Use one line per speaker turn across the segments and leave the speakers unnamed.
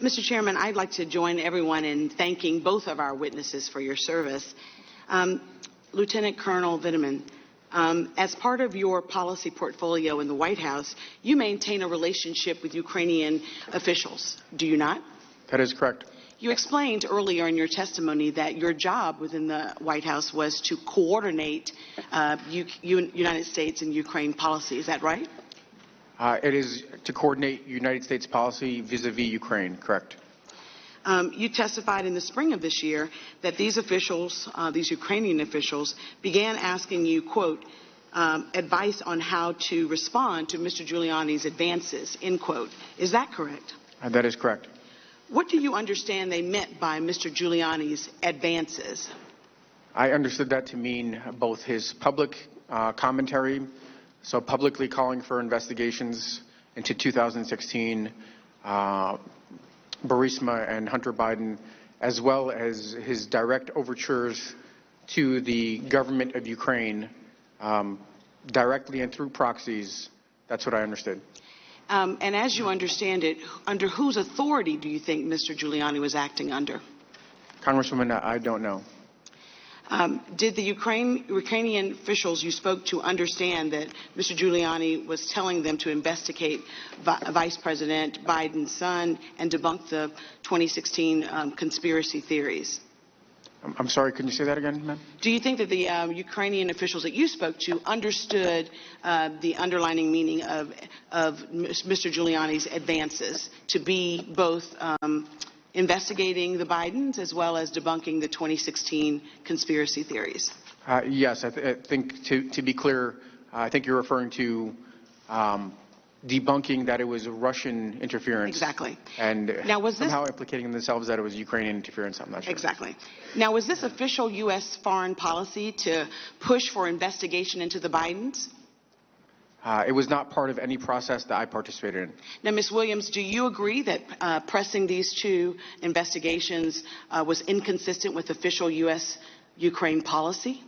Mr. Chairman, I'd like to join everyone in thanking both of our witnesses for your service. Lieutenant Colonel Vindman, as part of your policy portfolio in the White House, you maintain a relationship with Ukrainian officials, do you not?
That is correct.
You explained earlier in your testimony that your job within the White House was to coordinate United States and Ukraine policy. Is that right?
It is to coordinate United States policy vis-a-vis Ukraine, correct.
You testified in the spring of this year that these officials, these Ukrainian officials, began asking you, quote, advice on how to respond to Mr. Giuliani's advances, end quote. Is that correct?
That is correct.
What do you understand they meant by Mr. Giuliani's advances?
I understood that to mean both his public commentary, so publicly calling for investigations into 2016, Burisma and Hunter Biden, as well as his direct overtures to the government of Ukraine, directly and through proxies. That's what I understood.
And as you understand it, under whose authority do you think Mr. Giuliani was acting under?
Congresswoman, I don't know.
Did the Ukrainian officials you spoke to understand that Mr. Giuliani was telling them to investigate Vice President Biden's son and debunk the 2016 conspiracy theories?
I'm sorry, can you say that again, ma'am?
Do you think that the Ukrainian officials that you spoke to understood the underlying meaning of Mr. Giuliani's advances to be both investigating the Bidens as well as debunking the 2016 conspiracy theories?
Yes, I think to be clear, I think you're referring to debunking that it was Russian interference.
Exactly.
And
now, was this
somehow implicating themselves that it was Ukrainian interference. I'm not sure.
Exactly. Now, was this official U.S. foreign policy to push for investigation into the Bidens?
It was not part of any process that I participated in.
Now, Ms. Williams, do you agree that pressing these two investigations was inconsistent with official U.S.-Ukraine policy?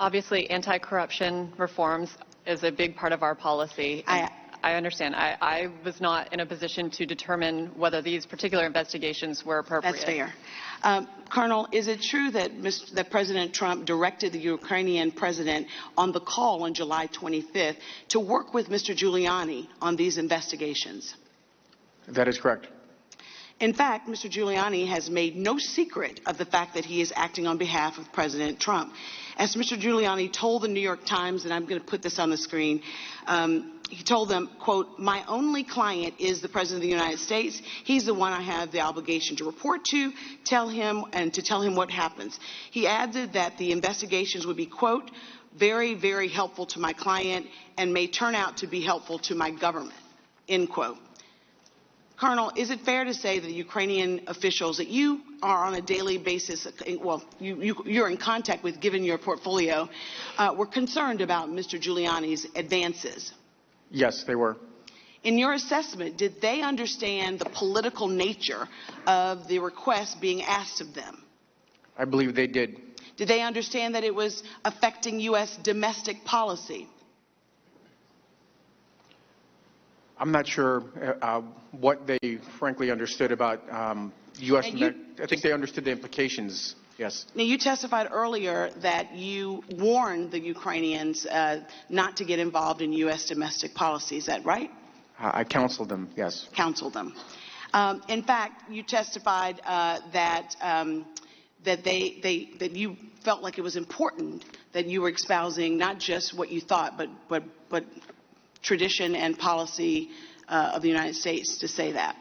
Obviously, anti-corruption reforms is a big part of our policy. I understand. I was not in a position to determine whether these particular investigations were appropriate.
That's fair. Colonel, is it true that President Trump directed the Ukrainian president on the call on July 25th to work with Mr. Giuliani on these investigations?
That is correct.
In fact, Mr. Giuliani has made no secret of the fact that he is acting on behalf of President Trump. As Mr. Giuliani told the New York Times, and I'm going to put this on the screen, he told them, quote, my only client is the President of the United States. He's the one I have the obligation to report to, tell him what happens. He added that the investigations would be, quote, very, very helpful to my client and may turn out to be helpful to my government, end quote. Colonel, is it fair to say that the Ukrainian officials that you are on a daily basis, well, you're in contact with, given your portfolio, were concerned about Mr. Giuliani's advances?
Yes, they were.
In your assessment, did they understand the political nature of the request being asked of them?
I believe they did.
Did they understand that it was affecting U.S. domestic policy?
I'm not sure what they frankly understood about U.S. I think they understood the implications, yes.
Now, you testified earlier that you warned the Ukrainians not to get involved in U.S. domestic policy. Is that right?
I counseled them, yes.
Counseled them. In fact, you testified that you felt like it was important that you were espousing not just what you thought, but tradition and policy of the United States to say that.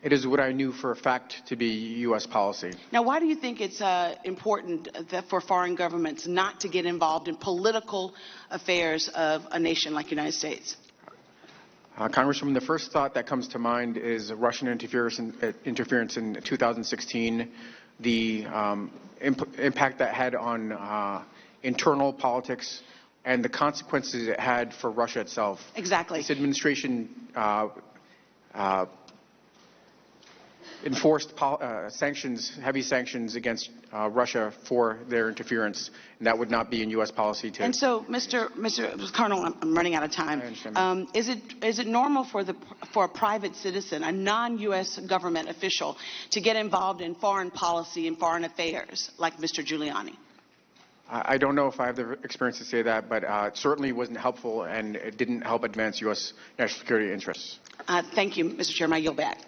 It is what I knew for a fact to be U.S. policy.
Now, why do you think it's important that for foreign governments not to get involved in political affairs of a nation like the United States?
Congresswoman, the first thought that comes to mind is Russian interference in 2016, the impact that had on internal politics, and the consequences it had for Russia itself.
Exactly.
This administration enforced sanctions, heavy sanctions against Russia for their interference, and that would not be in U.S. policy to.
And so, Mr. Colonel, I'm running out of time.
I understand.
Is it normal for a private citizen, a non-U.S. government official, to get involved in foreign policy and foreign affairs like Mr. Giuliani?
I don't know if I have the experience to say that, but it certainly wasn't helpful, and it didn't help advance U.S. national security interests.
Thank you, Mr. Chairman. I yield back.